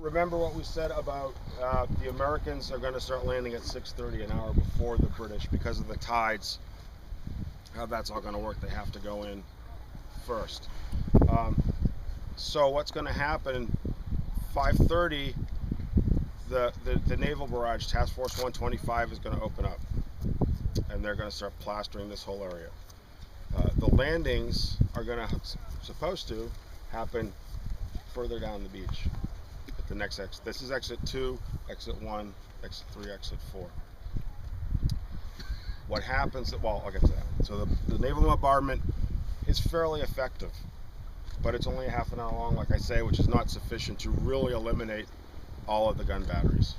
Remember what we said about the Americans are going to start landing at 6:30, an hour before the British, because of the tides. How that's all going to work? They have to go in first. Um, so what's going to happen? 5:30, the naval barrage, Task Force 125, is going to open up, and they're going to start plastering this whole area. The landings are going to supposed to happen further down the beach at the next exit. This is exit 2, exit 1, exit 3, exit 4. What happens? Well, I'll get to that. So the naval bombardment is fairly effective, but it's only a half an hour long, like I say, which is not sufficient to really eliminate all of the gun batteries.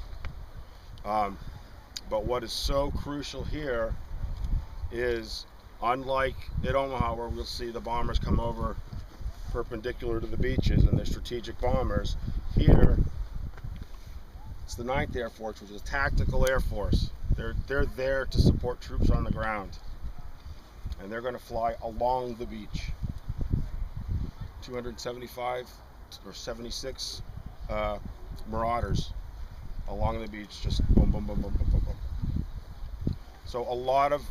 But what is so crucial here is, unlike at Omaha, where we'll see the bombers come over perpendicular to the beaches and they're strategic bombers, here it's the 9th Air Force, which is a tactical air force. They're there to support troops on the ground, and they're going to fly along the beach. 275 or 76 Marauders along the beach, just boom, boom, boom, boom, boom, boom, boom. So a lot of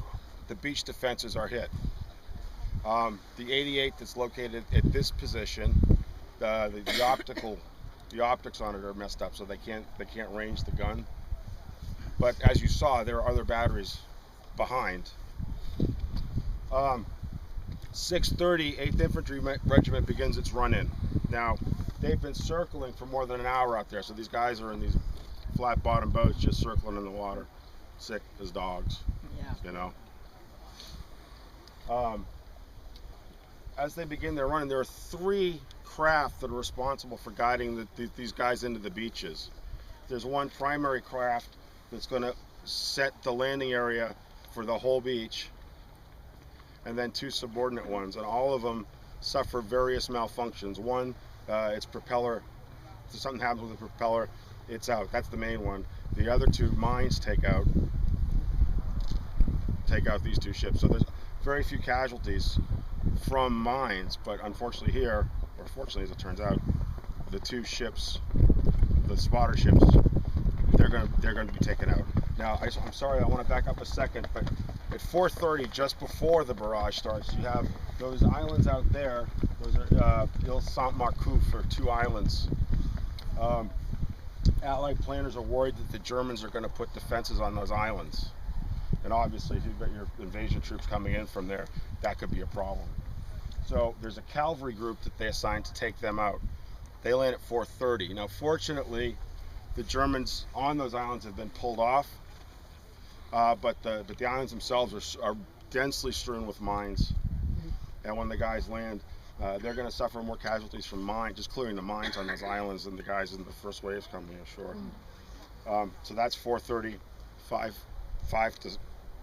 the beach defenses are hit. The 88 that's located at this position, the optics on it are messed up, so they can't range the gun. But as you saw, there are other batteries behind. 6:30, 8th Infantry Regiment begins its run-in. Now, they've been circling for more than an hour out there, so these guys are in these flat-bottom boats just circling in the water, sick as dogs. Yeah. You know. As they begin their run, there are 3 craft that are responsible for guiding these guys into the beaches. There's one primary craft that's going to set the landing area for the whole beach, and then 2 subordinate ones, and all of them suffer various malfunctions. One, its propeller, if something happens with the propeller, it's out. That's the main one. The other 2 mines take out these 2 ships. So there's very few casualties from mines, but unfortunately here, or fortunately as it turns out, the 2 ships, the spotter ships, they're going to be taken out. Now, I'm sorry, I want to back up a second, but at 4:30, just before the barrage starts, you have those islands out there. Those are Ile Saint-Marcouf, or 2 islands. Allied planners are worried that the Germans are going to put defenses on those islands. And obviously, if you've got your invasion troops coming in from there, that could be a problem. So there's a cavalry group that they assigned to take them out. They land at 4:30. Now, fortunately, the Germans on those islands have been pulled off, but the islands themselves are densely strewn with mines. And when the guys land, they're going to suffer more casualties from just clearing the mines on those islands than the guys in the first waves coming ashore. So that's 4:30, 5 to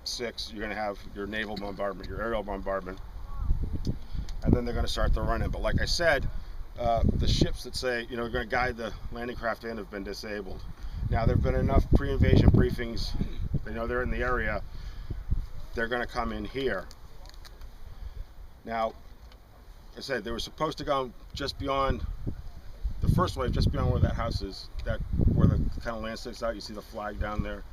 6. You're going to have your naval bombardment, your aerial bombardment, and then they're going to start the run-in. But like I said, the ships that say, you know, are going to guide the landing craft in have been disabled. Now, there have been enough pre-invasion briefings. They know they're in the area. They're going to come in here. Now, like I said, they were supposed to go just beyond the first wave, just beyond where that house is, where the kind of land sticks out. You see the flag down there.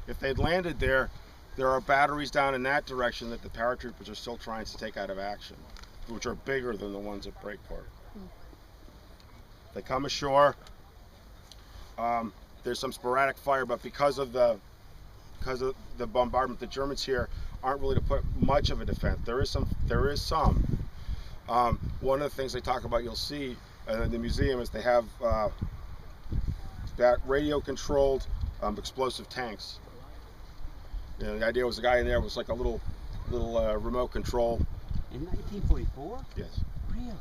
If they'd landed there, there are batteries down in that direction that the paratroopers are still trying to take out of action, which are bigger than the ones at Breakport. They come ashore. There's some sporadic fire, but because of the bombardment, the Germans here aren't really to put much of a defense. There is some. One of the things they talk about, you'll see in the museum, is they have that radio-controlled explosive tanks. You know, the idea was the guy in there was like a little remote control. In 1944? Yes. Really?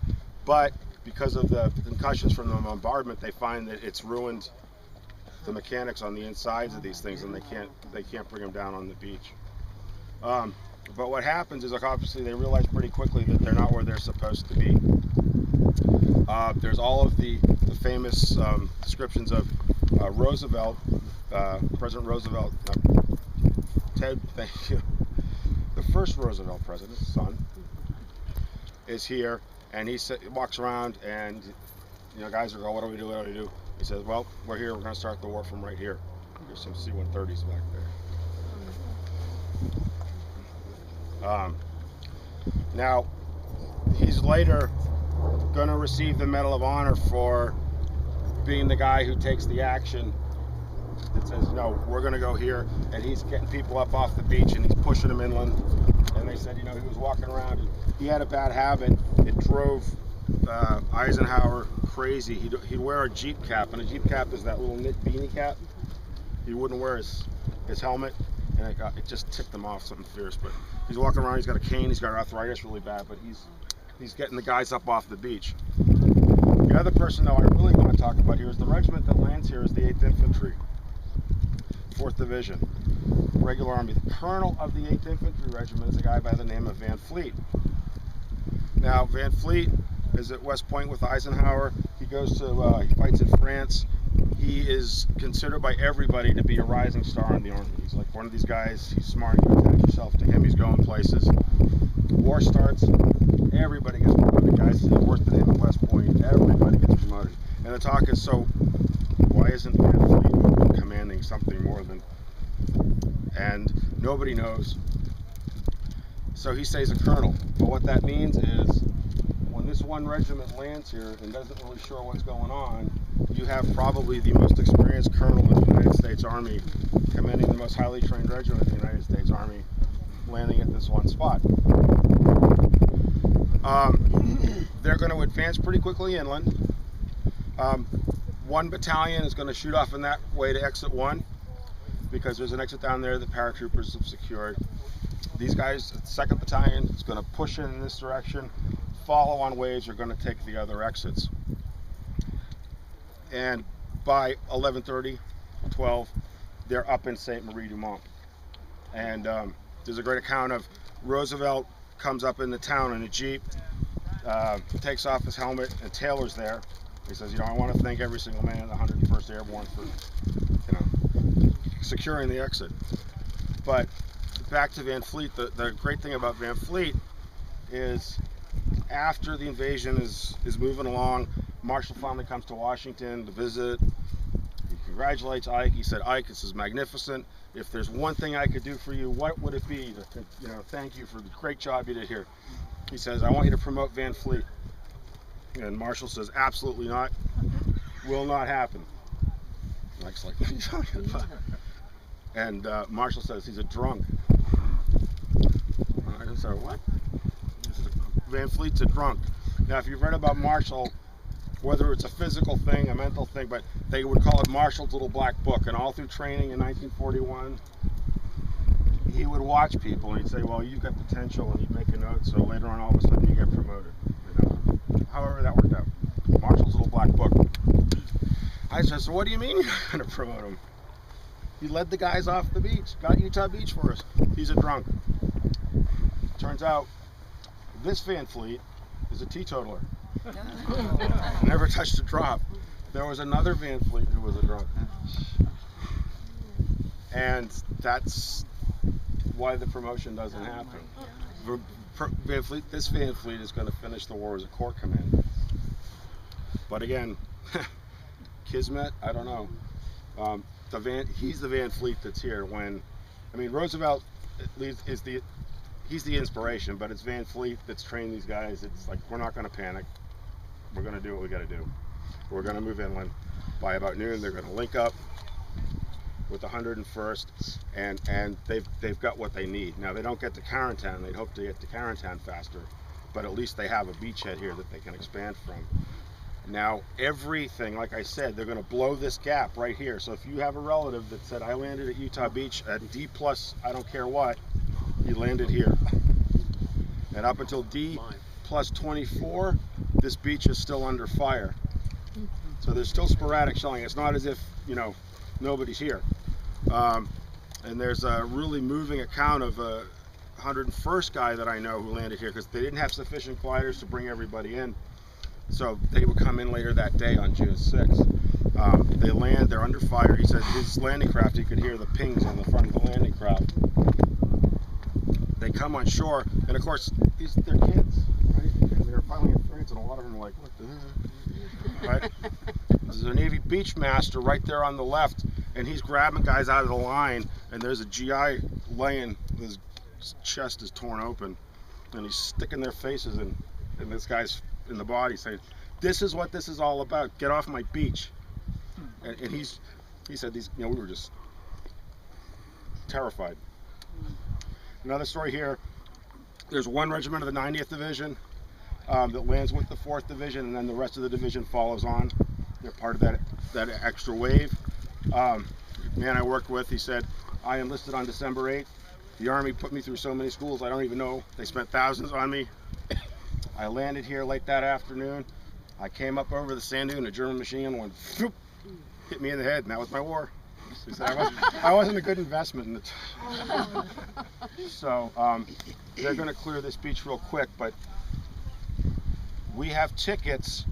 But because of the concussions from the bombardment, they find that it's ruined the mechanics on the insides of these things, and they can't bring them down on the beach. But what happens is, like, obviously they realize pretty quickly that they're not where they're supposed to be. There's all of the famous descriptions of Roosevelt, President Roosevelt. Ted, thank you. The first Roosevelt president's son is here, and he walks around, and you know, guys are going, "What do we do? What do we do?" He says, well, we're here. We're going to start the war from right here. There's some C-130s back there. Now, he's later going to receive the Medal of Honor for being the guy who takes the action that says, no, we're going to go here. And he's getting people up off the beach and he's pushing them inland. And they said, he was walking around and he had a bad habit. It drove Eisenhower crazy. He'd wear a Jeep cap, and a Jeep cap is that little knit beanie cap. He wouldn't wear his helmet, and it just ticked him off something fierce. But he's walking around, he's got a cane, he's got arthritis really bad, but he's getting the guys up off the beach. The other person, though, I really want to talk about here is the regiment that lands here is the 8th Infantry, 4th Division, regular Army. The colonel of the 8th Infantry Regiment is a guy by the name of Van Fleet. Now, Van Fleet is at West Point with Eisenhower. He goes to, he fights in France. He is considered by everybody to be a rising star in the Army. He's like one of these guys, he's smart, you attach yourself to him, he's going places. War starts, everybody gets promoted. Guys that worse than him at West Point, everybody gets promoted. And the talk is, so why isn't Van Fleet commanding something more than, and nobody knows. So he stays a colonel. But what that means is, when this one regiment lands here and doesn't really sure what's going on, you have probably the most experienced colonel in the United States Army commanding the most highly trained regiment in the United States Army landing at this one spot. They're going to advance pretty quickly inland. One battalion is going to shoot off in that way to exit 1 because there's an exit down there that paratroopers have secured. These guys, 2nd Battalion, is going to push in this direction. Follow-on waves are going to take the other exits. And by 11:30, 12, they're up in Saint Marie du Mont. And there's a great account of Roosevelt comes up in the town in a Jeep, takes off his helmet, and Taylor's there. He says, I want to thank every single man in the 101st Airborne for, securing the exit. But back to Van Fleet, the great thing about Van Fleet is after the invasion is moving along, Marshall finally comes to Washington to visit. He congratulates Ike. He said, Ike, this is magnificent. If there's one thing I could do for you, what would it be? Thank you for the great job you did here. He says, I want you to promote Van Fleet. And Marshall says, absolutely not. Will not happen. Ike's like, what are you talking about? And Marshall says, he's a drunk. I said, what? Van Fleet's a drunk. Now, if you've read about Marshall, whether it's a physical thing, a mental thing, but they would call it Marshall's Little Black Book. And all through training in 1941, he would watch people and he'd say, well, you've got potential, and he'd make a note, so later on, all of a sudden, you get promoted. However that worked out. Marshall's Little Black Book. I said, so what do you mean you're not going to promote him? He led the guys off the beach, got Utah Beach for us. He's a drunk. Turns out, this Van Fleet is a teetotaler. Never touched a drop. There was another Van Fleet who was a drunk. And that's why the promotion doesn't happen. This Van Fleet is going to finish the war as a corps commander. But again, Kismet, I don't know. He's the Van Fleet that's here when, Roosevelt he's the inspiration, but it's Van Fleet that's trained these guys. It's like, we're not going to panic. We're going to do what we got to do. We're going to move inland. By about noon, they're going to link up with the 101st, and they've got what they need. Now, they don't get to Carentan. They'd hope to get to Carentan faster, but at least they have a beachhead here that they can expand from. Now, everything, like I said, they're going to blow this gap right here. So if you have a relative that said, I landed at Utah Beach at D+, I don't care what, he landed here. And up until D plus 24, this beach is still under fire. So there's still sporadic shelling. It's not as if, nobody's here. And there's a really moving account of a 101st guy that I know who landed here because they didn't have sufficient gliders to bring everybody in. So they would come in later that day on June 6th. They land, they're under fire. He said his landing craft, he could hear the pings on the front of the landing craft. They come on shore, and of course, they're kids, right? And they're finally in France, and a lot of them are like, what the heck? Right? there's a Navy beach master right there on the left, and he's grabbing guys out of the line, and there's a GI laying, his chest is torn open, and he's sticking their faces in this guy's in the body, saying, "This is what this is all about. Get off my beach." And he said these, we were just terrified. Another story here. There's one regiment of the 90th Division that lands with the 4th Division, and then the rest of the division follows on. They're part of that extra wave. Man I worked with, he said, "I enlisted on December 8th. The Army put me through so many schools, I don't even know. They spent thousands on me. I landed here late that afternoon. I came up over the sand dune, a German machine gun went, whoop, hit me in the head, and that was my war." He said, I wasn't a good investment in it. So they're going to clear this beach real quick, but we have tickets.